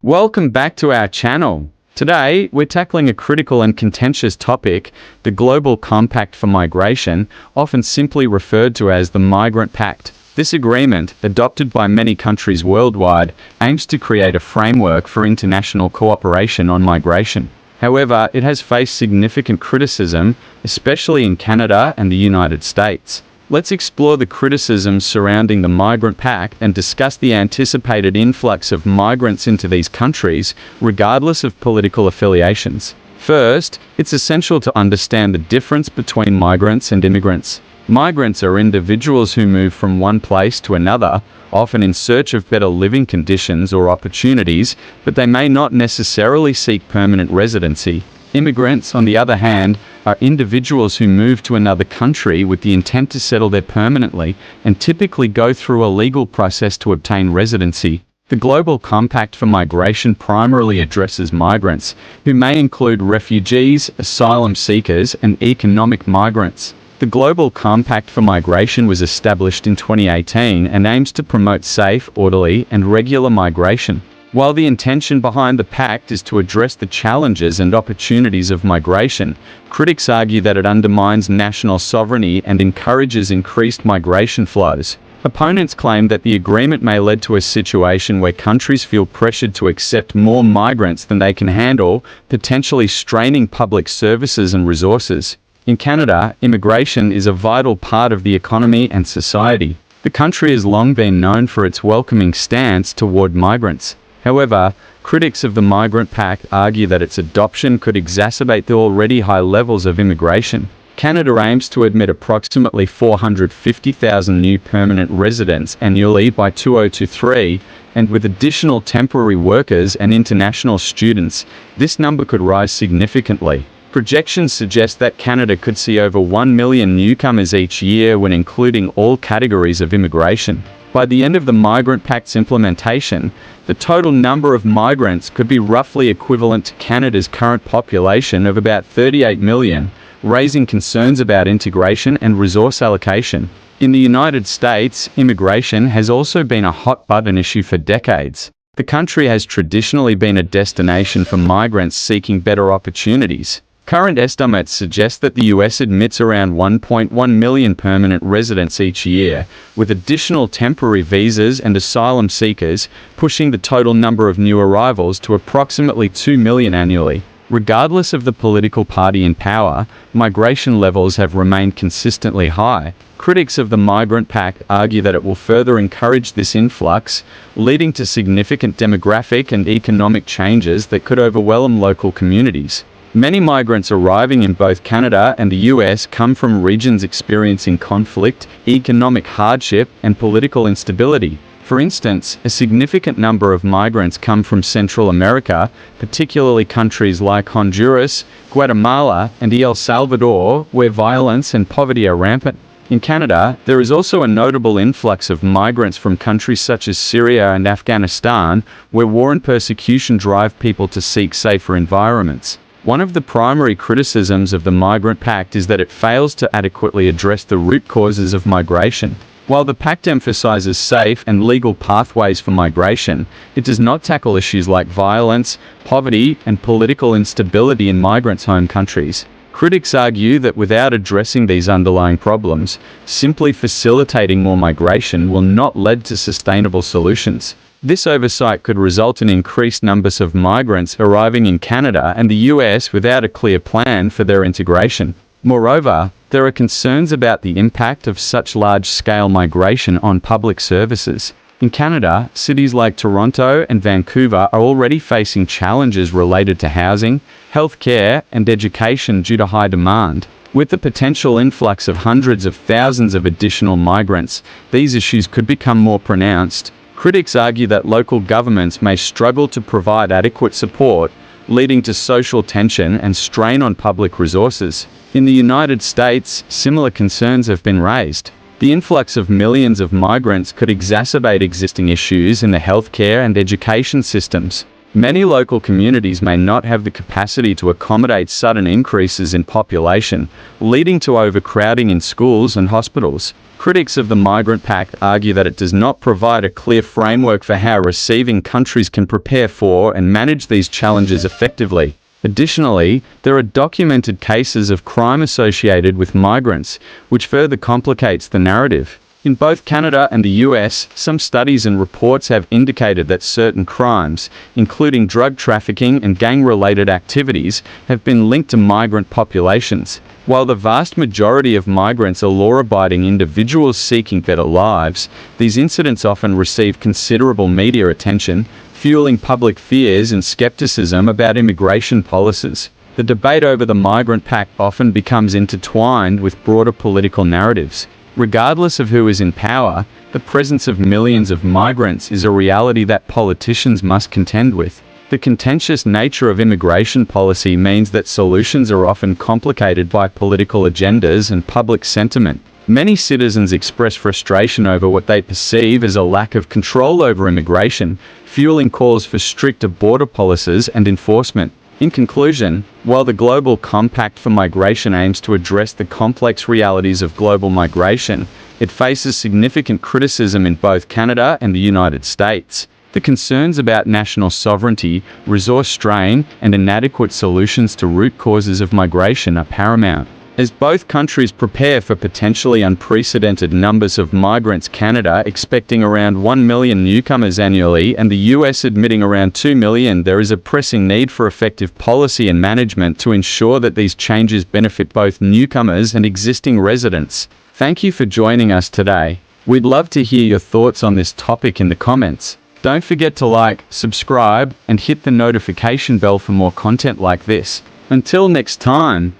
Welcome back to our channel. Today, we're tackling a critical and contentious topic, the Global Compact for Migration, often simply referred to as the Migrant Pact. This agreement, adopted by many countries worldwide, aims to create a framework for international cooperation on migration. However, it has faced significant criticism, especially in Canada and the United States. Let's explore the criticisms surrounding the Migrant Pact and discuss the anticipated influx of migrants into these countries, regardless of political affiliations. First, it's essential to understand the difference between migrants and immigrants. Migrants are individuals who move from one place to another, often in search of better living conditions or opportunities, but they may not necessarily seek permanent residency. Immigrants, on the other hand, are individuals who move to another country with the intent to settle there permanently and typically go through a legal process to obtain residency. The Global Compact for Migration primarily addresses migrants, who may include refugees, asylum seekers, and economic migrants. The Global Compact for Migration was established in 2018 and aims to promote safe, orderly, and regular migration. While the intention behind the pact is to address the challenges and opportunities of migration, critics argue that it undermines national sovereignty and encourages increased migration flows. Opponents claim that the agreement may lead to a situation where countries feel pressured to accept more migrants than they can handle, potentially straining public services and resources. In Canada, immigration is a vital part of the economy and society. The country has long been known for its welcoming stance toward migrants. However, critics of the Migrant Pact argue that its adoption could exacerbate the already high levels of immigration. Canada aims to admit approximately 450,000 new permanent residents annually by 2023, and with additional temporary workers and international students, this number could rise significantly. Projections suggest that Canada could see over 1 million newcomers each year when including all categories of immigration. By the end of the Migrant Pact's implementation, the total number of migrants could be roughly equivalent to Canada's current population of about 38 million, raising concerns about integration and resource allocation. In the United States, immigration has also been a hot-button issue for decades. The country has traditionally been a destination for migrants seeking better opportunities. Current estimates suggest that the US admits around 1.1 million permanent residents each year, with additional temporary visas and asylum seekers pushing the total number of new arrivals to approximately 2 million annually. Regardless of the political party in power, migration levels have remained consistently high. Critics of the Migrant Pact argue that it will further encourage this influx, leading to significant demographic and economic changes that could overwhelm local communities. Many migrants arriving in both Canada and the US come from regions experiencing conflict, economic hardship, and political instability. For instance, a significant number of migrants come from Central America, particularly countries like Honduras, Guatemala, and El Salvador, where violence and poverty are rampant. In Canada, there is also a notable influx of migrants from countries such as Syria and Afghanistan, where war and persecution drive people to seek safer environments. One of the primary criticisms of the Migrant Pact is that it fails to adequately address the root causes of migration. While the pact emphasizes safe and legal pathways for migration, it does not tackle issues like violence, poverty, and political instability in migrants' home countries. Critics argue that without addressing these underlying problems, simply facilitating more migration will not lead to sustainable solutions. This oversight could result in increased numbers of migrants arriving in Canada and the US without a clear plan for their integration. Moreover, there are concerns about the impact of such large-scale migration on public services. In Canada, cities like Toronto and Vancouver are already facing challenges related to housing, healthcare, and education due to high demand. With the potential influx of hundreds of thousands of additional migrants, these issues could become more pronounced. Critics argue that local governments may struggle to provide adequate support, leading to social tension and strain on public resources. In the United States, similar concerns have been raised. The influx of millions of migrants could exacerbate existing issues in the healthcare and education systems. Many local communities may not have the capacity to accommodate sudden increases in population, leading to overcrowding in schools and hospitals. Critics of the Migrant Pact argue that it does not provide a clear framework for how receiving countries can prepare for and manage these challenges effectively. Additionally, there are documented cases of crime associated with migrants, which further complicates the narrative. In both Canada and the US, some studies and reports have indicated that certain crimes, including drug trafficking and gang-related activities, have been linked to migrant populations. While the vast majority of migrants are law-abiding individuals seeking better lives, these incidents often receive considerable media attention, fueling public fears and skepticism about immigration policies. The debate over the Migrant Pact often becomes intertwined with broader political narratives. Regardless of who is in power, the presence of millions of migrants is a reality that politicians must contend with. The contentious nature of immigration policy means that solutions are often complicated by political agendas and public sentiment. Many citizens express frustration over what they perceive as a lack of control over immigration, fueling calls for stricter border policies and enforcement. In conclusion, while the Global Compact for Migration aims to address the complex realities of global migration, it faces significant criticism in both Canada and the United States. The concerns about national sovereignty, resource strain, and inadequate solutions to root causes of migration are paramount. As both countries prepare for potentially unprecedented numbers of migrants, Canada expecting around 1 million newcomers annually and the US admitting around 2 million, there is a pressing need for effective policy and management to ensure that these changes benefit both newcomers and existing residents. Thank you for joining us today. We'd love to hear your thoughts on this topic in the comments. Don't forget to like, subscribe, and hit the notification bell for more content like this. Until next time.